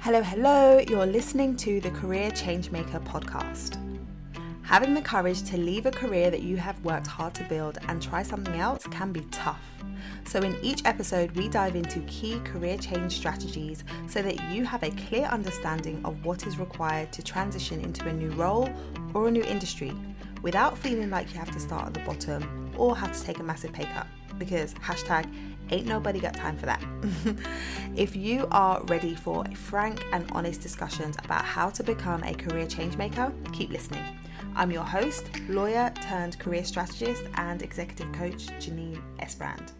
Hello, you're listening to the Career Changemaker podcast. Having the courage to leave a career that you have worked hard to build and try something else can be tough. So in each episode, we dive into key career change strategies so that you have a clear understanding of what is required to transition into a new role or a new industry without feeling like you have to start at the bottom or have to take a massive pay cut, because ain't nobody got time for that. If you are ready for frank and honest discussions about how to become a career change maker, keep listening. I'm your host, lawyer turned career strategist and executive coach, Janine Esbrand.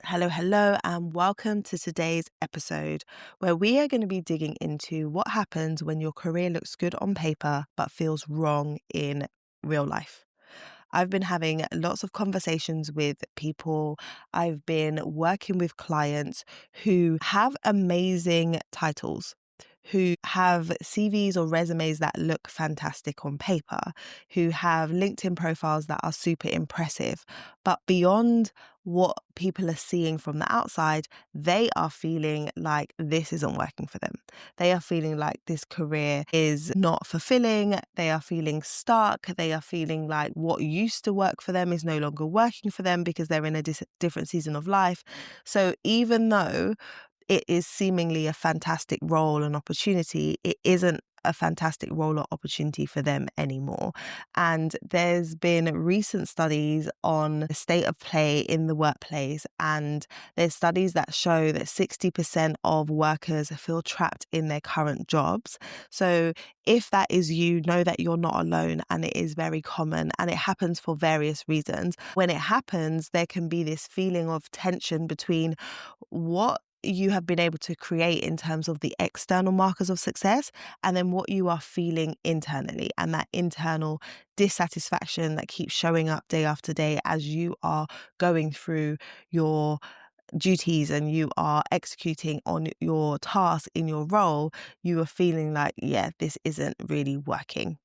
Hello, and welcome to today's episode, where we are going to be digging into what happens when your career looks good on paper but feels wrong in real life. I've been having lots of conversations with people. I've been working with clients who have amazing titles, who have CVs or resumes that look fantastic on paper, who have LinkedIn profiles that are super impressive. But beyond what people are seeing from the outside, they are feeling like this isn't working for them. They are feeling like this career is not fulfilling. They are feeling stuck. They are feeling like what used to work for them is no longer working for them because they're in a different season of life. So even though it is seemingly a fantastic role and opportunity, it isn't a fantastic role or opportunity for them anymore. And there's been recent studies on the state of play in the workplace, and there's studies that show that 60% of workers feel trapped in their current jobs. So if that is you, know that you're not alone, and it is very common and it happens for various reasons. When it happens, there can be this feeling of tension between what you have been able to create in terms of the external markers of success and then what you are feeling internally, and that internal dissatisfaction that keeps showing up day after day as you are going through your duties and you are executing on your task in your role. You are feeling like, this isn't really working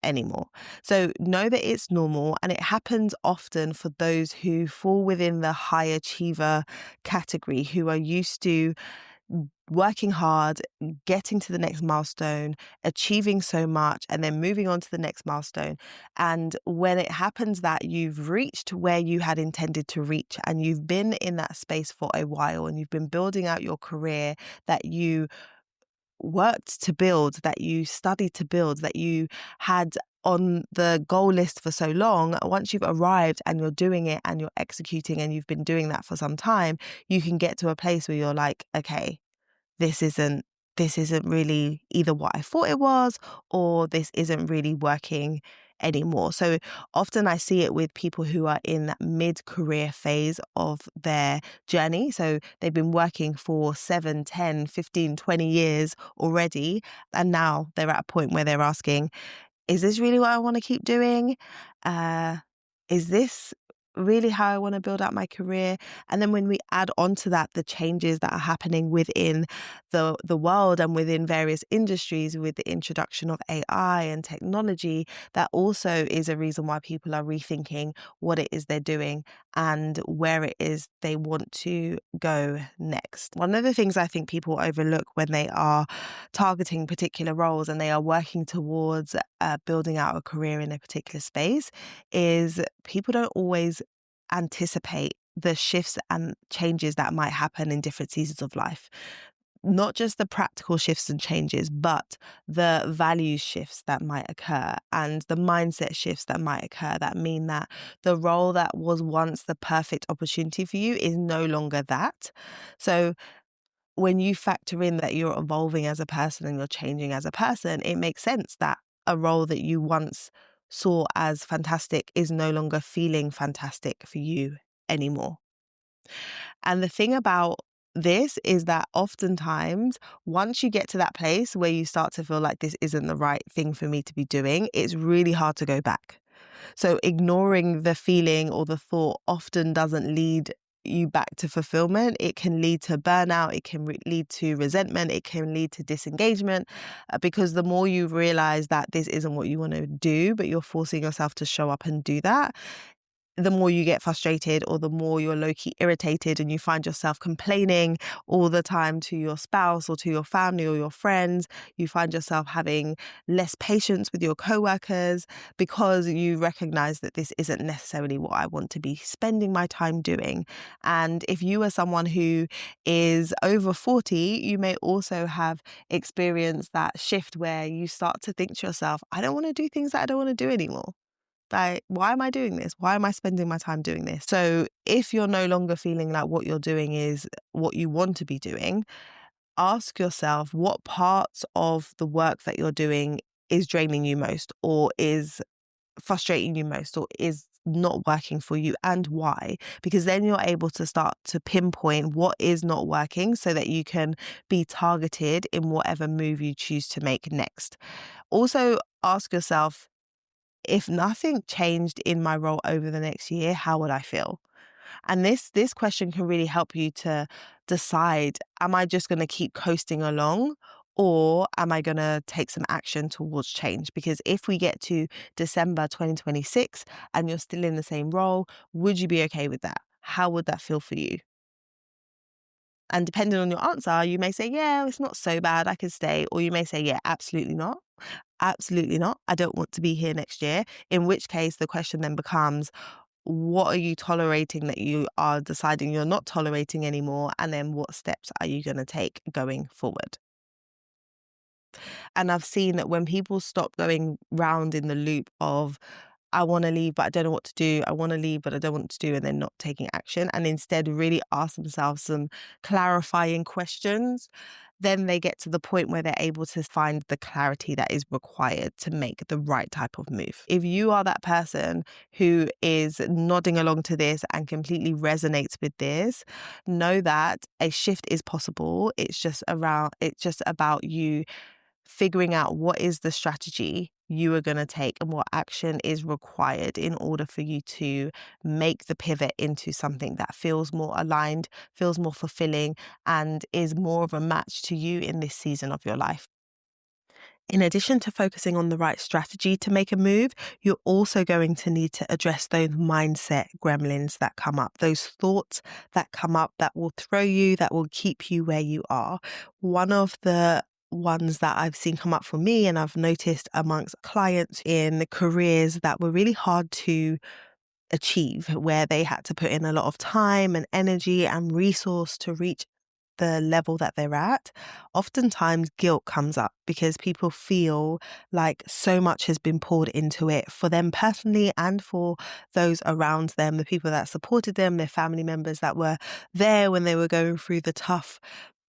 anymore. So know that it's normal, and it happens often for those who fall within the high achiever category, who are used to working hard, getting to the next milestone, achieving so much, and then moving on to the next milestone. And when it happens that you've reached where you had intended to reach, and you've been in that space for a while, and you've been building out your career that you worked to build, that you studied to build, that you had on the goal list for so long, once you've arrived and you're doing it and you're executing and you've been doing that for some time, you can get to a place where you're like, okay, this isn't really either what I thought it was, or this isn't really working anymore. So often I see it with people who are in that mid-career phase of their journey. So they've been working for 7, 10, 15, 20 years already. And now they're at a point where they're asking, is this really what I want to keep doing? Is this really how I want to build out my career? And then when we add on to that the changes that are happening within the world and within various industries with the introduction of AI and technology, that also is a reason why people are rethinking what it is they're doing and where it is they want to go next. One of the things I think people overlook when they are targeting particular roles and they are working towards building out a career in a particular space is people don't always anticipate the shifts and changes that might happen in different seasons of life. Not just the practical shifts and changes, but the value shifts that might occur and the mindset shifts that might occur that mean that the role that was once the perfect opportunity for you is no longer that. So when you factor in that you're evolving as a person and you're changing as a person, it makes sense that a role that you once saw as fantastic is no longer feeling fantastic for you anymore. And the thing about this is that oftentimes, once you get to that place where you start to feel like this isn't the right thing for me to be doing, it's really hard to go back. So ignoring the feeling or the thought often doesn't lead you back to fulfillment. It can lead to burnout. It can lead to resentment. It can lead to disengagement, because the more you realize that this isn't what you want to do, but you're forcing yourself to show up and do that, the more you get frustrated, or the more you're low-key irritated and you find yourself complaining all the time to your spouse or to your family or your friends. You find yourself having less patience with your coworkers because you recognize that this isn't necessarily what I want to be spending my time doing. And if you are someone who is over 40, you may also have experienced that shift where you start to think to yourself, I don't want to do things that I don't want to do anymore. Like, why am I doing this? Why am I spending my time doing this? So if you're no longer feeling like what you're doing is what you want to be doing, ask yourself what parts of the work that you're doing is draining you most, or is frustrating you most, or is not working for you, and why. Because then you're able to start to pinpoint what is not working so that you can be targeted in whatever move you choose to make next. Also, ask yourself, if nothing changed in my role over the next year, how would I feel? And this question can really help you to decide, am I just going to keep coasting along, or am I going to take some action towards change? Because if we get to December 2026 and you're still in the same role, would you be okay with that? How would that feel for you? And depending on your answer, you may say, yeah, it's not so bad, I can stay. Or you may say, yeah, absolutely not. Absolutely not. I don't want to be here next year. In which case, the question then becomes, what are you tolerating that you are deciding you're not tolerating anymore? And then what steps are you going to take going forward? And I've seen that when people stop going round in the loop of, I want to leave, but I don't know what to do. I want to leave, but I don't want what to do. And then not taking action, and instead really ask themselves some clarifying questions, then they get to the point where they're able to find the clarity that is required to make the right type of move. If you are that person who is nodding along to this and completely resonates with this, know that a shift is possible. It's just about you figuring out what is the strategy you are going to take and what action is required in order for you to make the pivot into something that feels more aligned, feels more fulfilling, and is more of a match to you in this season of your life. In addition to focusing on the right strategy to make a move, you're also going to need to address those mindset gremlins that come up, those thoughts that come up that will throw you, that will keep you where you are. One of the ones that I've seen come up for me, and I've noticed amongst clients in careers that were really hard to achieve, where they had to put in a lot of time and energy and resource to reach the level that they're at, oftentimes guilt comes up because people feel like so much has been poured into it for them personally and for those around them, the people that supported them, their family members that were there when they were going through the tough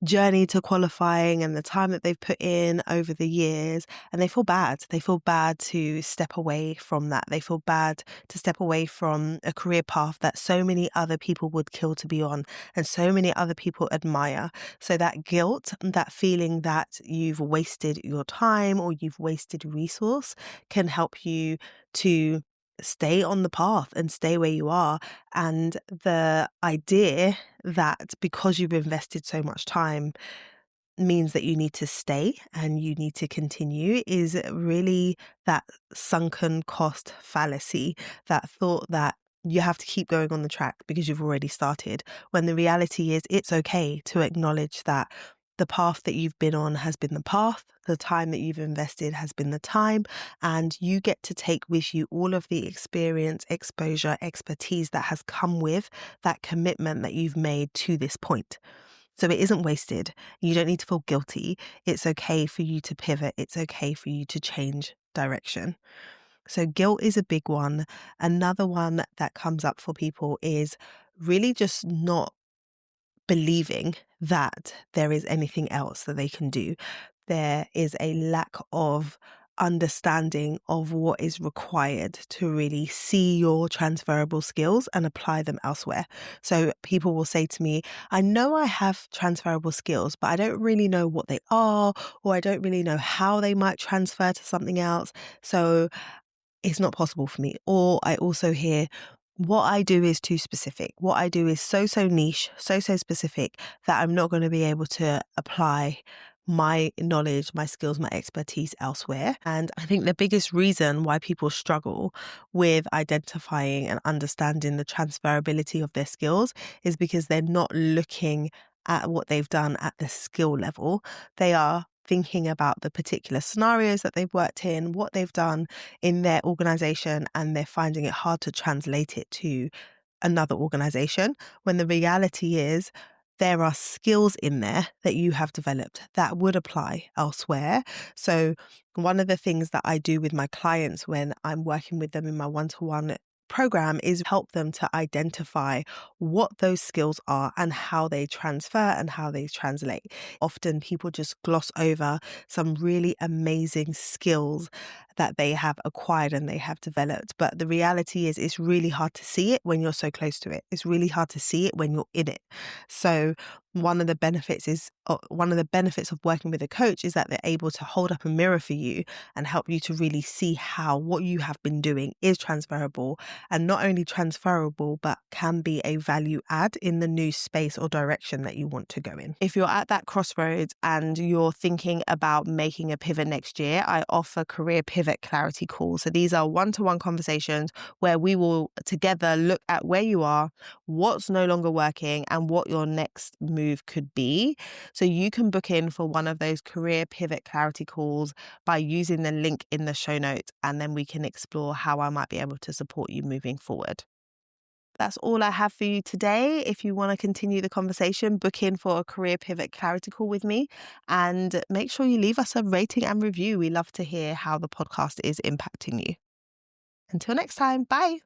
journey to qualifying and the time that they've put in over the years. And they feel bad. They feel bad to step away from that. They feel bad to step away from a career path that so many other people would kill to be on and so many other people admire. So that guilt, that feeling that you've wasted your time or you've wasted resource, can help you to stay on the path and stay where you are. And the idea that because you've invested so much time means that you need to stay and you need to continue is really that sunken cost fallacy, that thought that you have to keep going on the track because you've already started, when the reality is it's okay to acknowledge that the path that you've been on has been the path, the time that you've invested has been the time, and you get to take with you all of the experience, exposure, expertise that has come with that commitment that you've made to this point. So it isn't wasted. You don't need to feel guilty. It's okay for you to pivot. It's okay for you to change direction. So guilt is a big one. Another one that comes up for people is really just not believing that there is anything else that they can do. There is a lack of understanding of what is required to really see your transferable skills and apply them elsewhere. So people will say to me, I know I have transferable skills, but I don't really know what they are, or I don't really know how they might transfer to something else. So it's not possible for me. Or I also hear, what I do is too specific. What I do is so niche, so specific that I'm not going to be able to apply my knowledge, my skills, my expertise elsewhere. And I think the biggest reason why people struggle with identifying and understanding the transferability of their skills is because they're not looking at what they've done at the skill level. They are thinking about the particular scenarios that they've worked in, what they've done in their organization, and they're finding it hard to translate it to another organization, when the reality is there are skills in there that you have developed that would apply elsewhere. So one of the things that I do with my clients when I'm working with them in my one-to-one program is help them to identify what those skills are and how they transfer and how they translate. Often people just gloss over some really amazing skills that they have acquired and they have developed. But the reality is it's really hard to see it when you're so close to it. It's really hard to see it when you're in it. So one of the benefits of working with a coach is that they're able to hold up a mirror for you and help you to really see how what you have been doing is transferable, and not only transferable, but can be a value add in the new space or direction that you want to go in. If you're at that crossroads and you're thinking about making a pivot next year, I offer career pivot clarity calls. So these are one-to-one conversations where we will together look at where you are, what's no longer working, and what your next move could be. So you can book in for one of those career pivot clarity calls by using the link in the show notes, and then we can explore how I might be able to support you moving forward. That's all I have for you today. If you want to continue the conversation, book in for a career pivot clarity call with me, and make sure you leave us a rating and review. We love to hear how the podcast is impacting you. Until next time, bye.